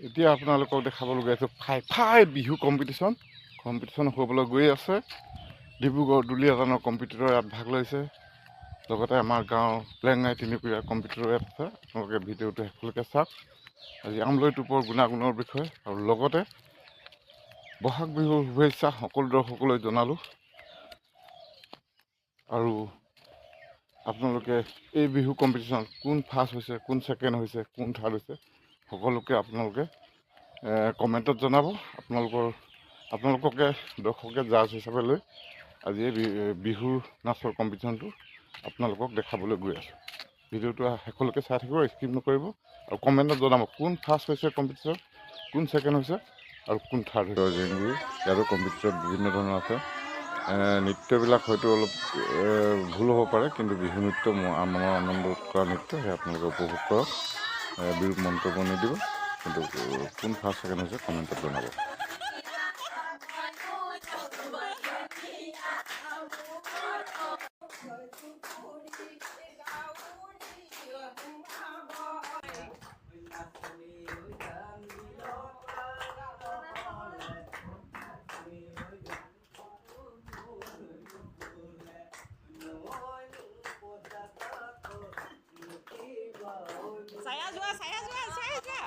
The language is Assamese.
এতিয়া আপোনালোকক দেখাবলৈ গৈ আছোঁ ফাই বিহু কম্পিটিশ্যন হ'বলৈ গৈ আছে। ডিব্ৰুগড় দুলীয়াজানৰ কম্পিটিটৰ ইয়াত ভাগ লৈছে। লগতে আমাৰ গাঁৱৰ লেঙাই তিনিকুৰীয়া কম্পিটিটৰ ইয়াত আছে। আপোনালোকে ভিডিঅ'টো শেষলৈকে চাওক। আজি আমলৈ টোপৰ গুণাগুণৰ বিষয়ে আৰু লগতে বহাগ বিহুৰ শুভেচ্ছা সকলো দৰ্শকলৈ জনালোঁ। আৰু আপোনালোকে এই বিহু কম্পিটিশ্যন কোন ফাৰ্ষ্ট হৈছে, কোন ছেকেণ্ড হৈছে, কোন থাৰ্ড হৈছে, সকলোকে আপোনালোকে কমেণ্টত জনাব। আপোনালোককে দৰ্শকে জাজ হিচাপে লৈ আজি এই বিহু নাচৰ কম্পিটিশ্যনটো আপোনালোকক দেখাবলৈ গৈ আছোঁ। ভিডিঅ'টো শেষলৈকে চাই থাকিব, স্কিপ নকৰিব আৰু কমেণ্টত জনাব কোন ফাৰ্ষ্ট হৈছে কম্পিটিশ্যন, কোন ছেকেণ্ড হৈছে আৰু কোন থাৰ্ড হৈছে। জেংগুৰি ইয়াৰো কম্পিটিশ্যন বিভিন্ন ধৰণৰ আছে। নৃত্যবিলাক হয়তো অলপ ভুল হ'ব পাৰে, কিন্তু বিহু নৃত্য মনৰ আনন্দ কৰা নৃত্য, সেই আপোনালোকে উপভোগ কৰক। বিৰূপ মন্তব্য নিদিব, কিন্তু কোন ফাৰ্ষ্ট ছেকেণ্ড হৈছে কমেণ্টত জনাব। Saya juga.